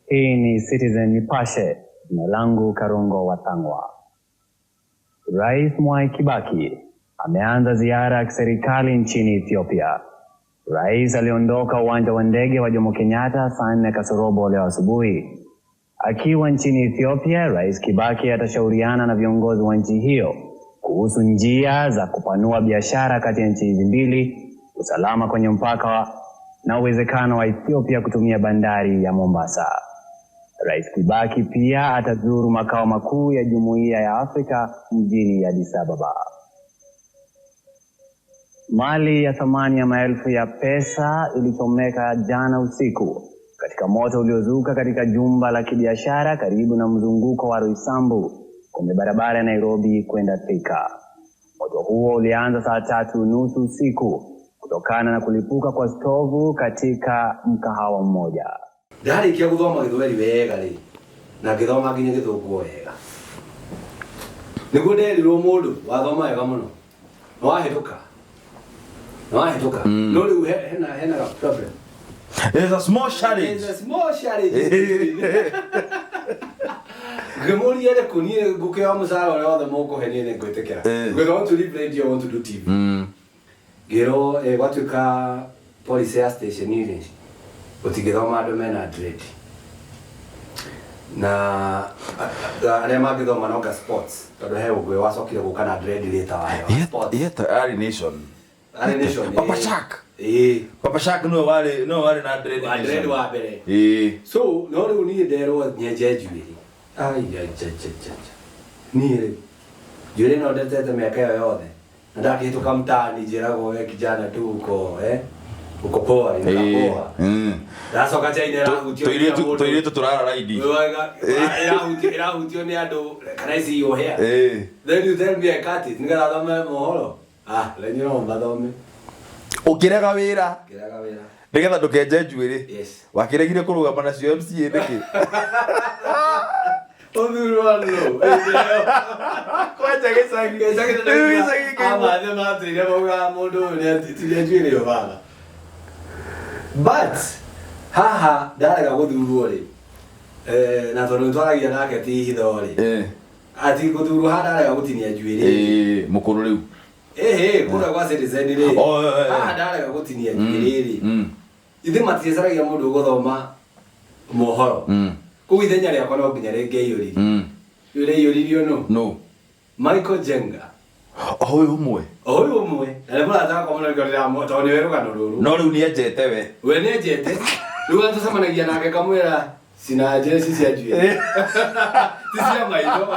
Hii ni Citizen Nipashe. Jina langu Karungo Watangwa. Rais Mwai Kibaki ameanza ziara ya kiserikali nchini Ethiopia. Rais aliondoka uwanja wa ndege wa Jomo Kenyatta saa 4 kasorobo leo asubuhi. Akiwa nchini Ethiopia, Rais Kibaki atashauriana na viongozi wa nchi hiyo kuhusu njia za kupanua biashara kati ya nchi hizi mbili, usalama kwenye mpaka na uwezekano wa Ethiopia kutumia bandari ya Mombasa. Rais Kibaki pia atazuru makao makuu ya Jumuiya ya Afrika mjini Addis Ababa. Mali ya thamani ya maelfu ya pesa ilichomeka jana usiku katika moto uliozuka katika jumba la kibiashara karibu na mzunguko wa Roysambu kwenye barabara ya Nairobi kwenda Thika. Moto huo ulianza saa 3:30 usiku kutokana na kulipuka kwa stovu katika mkahawa mmoja. Ndari kia guthoma githweri wega ri na githoma nginya githungu wega niguo nderirwo mundu wathoma wega muno no wahituka no riu hena problem. There's a small challenge. Gemori yale kunie gukea musara wala othe moko henie ne gwetekera we want to live radio, I want to do TV gero watuka police station ile utigithoma andu mena dread na arĩa mangĩthoma noga sports tondũ he ũgwĩ wacokire gũka na dread later wayo sports Ari Nation Papa Shak Papa Shak no wale na dread wa mbere so no rĩu niĩ nderwo nyenje njuĩrĩ niĩ njuĩrĩ no ndetete mĩaka ĩyo yothe na ndakĩhĩtũka mtaani njĩragwo we kijana tu uko poa inapoa ndacoka China toiletu turara raidi irahutio ni andu kana ici yo here then you tell me I cut it nigara thome mohoro lenyo mathome ukirega wira nigetha ndukenje njuĩrĩ wakiregire kurugama nacio MCA niki Othurwano kwacha gicagi ama the matire boga mundu ni tire njuĩrĩ yo baba but haha ndarega guthurwo ri na tondu twaragia nake ti hitho ri ati guthurwo ha ndarega gutinia njuĩrĩ mukuru riu kuna kwa Citizen ri haha ndarega gutinia njuĩrĩ ri ithe maticaragia mundu guthoma mohoro ku ithenya ria kono nginya rĩngĩ iyũririo no Michael Jenga huyu umwe na mbona kwa mwana ngorera moto ni werugano ruru no riu nienjete we nienjete riu atucemanagia nake kamwira sina jeshi cia njuĩrĩ tisia maitho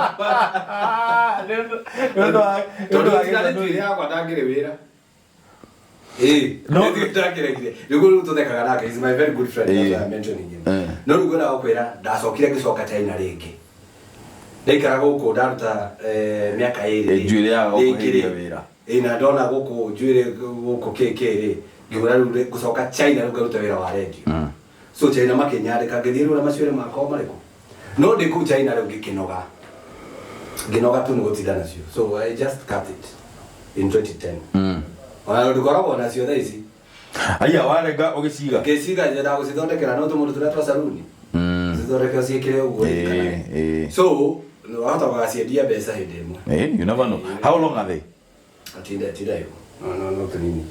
tondu nduire yakwa ndangire wira no ndangire rigu tuthekaga nake, he's my very good friend, as I mentioning him. No rigu na okwira ndacokire gicoka China ringi ndikara guku ndaruta miaka iri njuire yaga okuhiria wira na ndona guku njuire guku kekere ngihura riu gucoka China riu ngaruta wira wa radio. So China makenyandika ngithirwo na maciore makwa mariko no ndiku China riu ngikinoga tu nugutinda nacio, so I just cut it in 2010. Ona ndikoragwo nacio thaa ici aya warenga ugiciga ngiciga njenda gucithondekera no tumundu turia twa saluni cithondeke ciikire uguo so wahota gugaciendia mbeca hindi imwe. You never know. How long are they? Atinda yo no tunini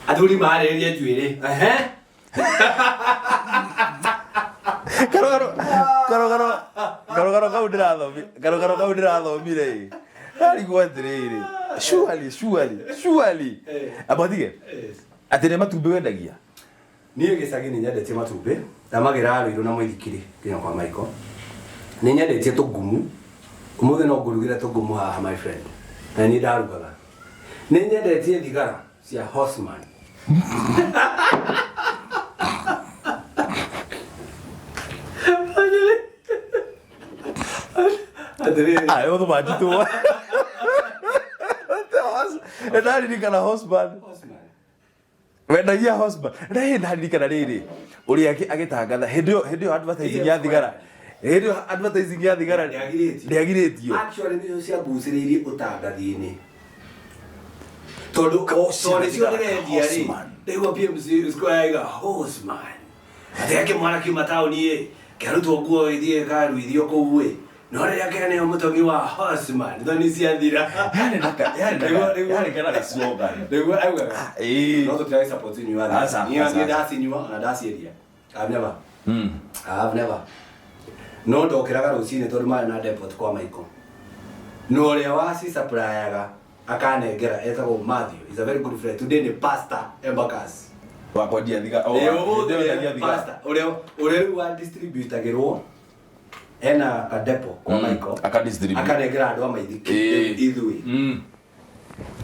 athuri marerie njuire Karogaro kau ndirathomire arigwo atiriri surely abathige ati nĩ matumbĩ wendagia. Niĩ gĩcagi nĩ nyendetie matumbĩ na magira rũiru na mũithikiri nginya kwa Michael. Nĩ nyendetie tũgumu, ũmũthĩ no ngũrugĩre tũgumu haha my friend, na nĩ ndarugaga. Nĩ nyendetie thigara cia Horseman. Ayo tu mati tu. Nani kana Horseman? Wendagia Horseman. Nani kana riri. Uri agitangatha hindio advertising ya thigara. Hindio advertising ya thigara ndiagiritio. Actually nĩ cia mbucĩrĩirie ũtangathi-inĩ. Tondu cio ndirendia ri. Ndigua PMC square Horseman. Ateke mwana kiuma taũni kĩarutwo nguo ithie karuithio kũu ĩ. No rĩrĩa kene mũtongi wa Horseman thoni ciathira. Yani kana slogan. Nĩguo augaga. No tũtiraga support ni wa. Niĩ ndacinyua na ndacieria. I've never. No ndokĩraga rũcinĩ tondũ marĩ na depot kwa Michael. No ũrĩa waci supplyaga akanengera etagwo Matthew. He's a very good friend. Today ni pastor Embakasi. Wakwendia thigara. Pastor ũrĩa wa distributagĩrwo ena kadepo kwa Michael akanengera andũ amaithikire ithui.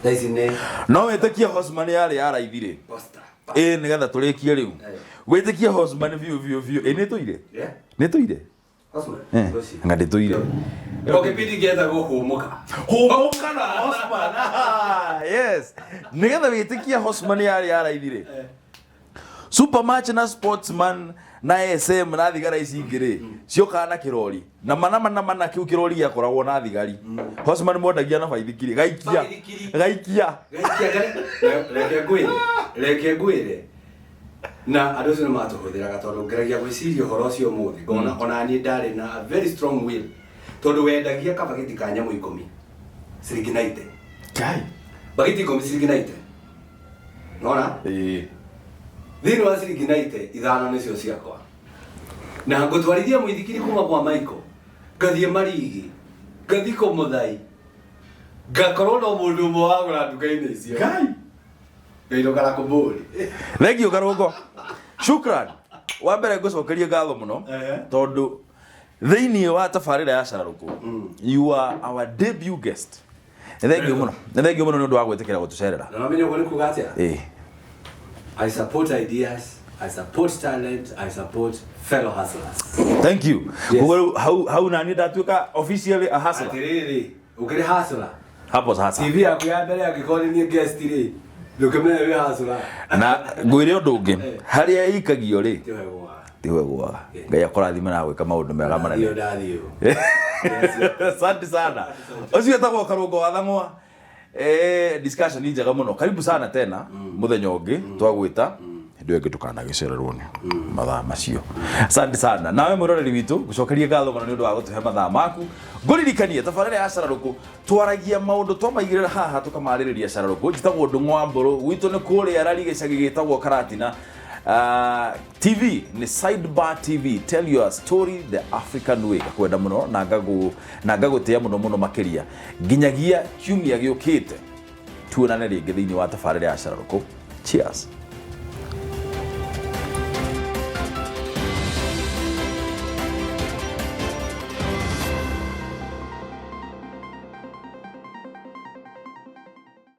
Thaisi nĩ no wĩtĩkie Horseman yarĩ yaraithire pastor nĩgetha tũrĩkie rĩu wĩtĩkie Horseman biũ nĩ tũire Horseman anga ndĩtũire kipindi gĩetagwo hũmũka na Horseman. Yes, nĩgetha wĩtĩkie Horseman yarĩ yaraithire Supermatch na Sportsman na SM na thigara ici ingĩ cioka na kirori na mana kiu kirori gĩakoragwo na thigari. Horseman mondagia na baithikiri gaikia reke ngwire na andũ acio nĩ matũhũthĩraga tondũ ngeragia gwĩciria ũhoro ũcio ũmũthĩ ngona ona niĩ ndarĩ na a very strong will tondũ wendagia kabagiti ka nyamũ 10 ciringi 90 bagiti 10 ciringi 90 nona thĩinĩ wa ciringi 90 ithano nĩcio ciakwa na ngũtwarithia mũithikiri kuma kwa Michael ngathiĩ Marigi ngathi Mũthai ngakorwo no mũndũ ũmwe wagũra nduka-inĩ icio ngairũkara kũmbũri. Thank you Karungo. Shukran. Wa mbere ngũcokerie ngatho mũno tondũ thĩinĩ wa tabarĩra ya Cararũkũ you are our debut guest. Thank you mũno nĩ ũndũ wa gwĩtĩkĩra gũtũcerera. Na mamenye ũguo nĩ kuuga atĩa? I support ideas, I support talent, I support fellow hustlers. Thank you. Yes. How nani ndatuĩka officially a hustler? Atiriri, ukiri hustler. Hapo sasa. TV yaku ya mbere yakikoni ni guest ri. Ndukemenya we hustler. Na ngwire ũndũ ũngĩ. Harĩa ikagio ri. Tiwe gwa. Ngai akũrathime na gwĩka maũndũ mega manene. Asante sana. Ucio etagwo Karungo wa Thang'wa. Discussion ni njega muno. Karibu sana tena muthenya ũngĩ twagwĩta ndio ĩngĩ tukanagĩcererwo nĩ mathaa macio. Asante sana. Nawe mũroreri witũ gũcokeria ngatho mũno nĩ ũndũ wa gũtũhe mathaa maku. Ngũririkanie tabarĩra ya Cararũkũ twaragia maũndũ twamaigĩrĩra haha tukamarĩrĩria Cararũkũ. Njĩtagwo Ndung'u wa Mbũrũ gwitũ nĩ kũrĩa rari gĩcagi gĩtagwo Karatina. TV ni Sidebar TV, tell your story the African way. Kwenda muno na ngagutia muno makiria nginyagia kiumia giukite tuonane ringi thiini wa tabarĩra ya Cararũkũ. Cheers.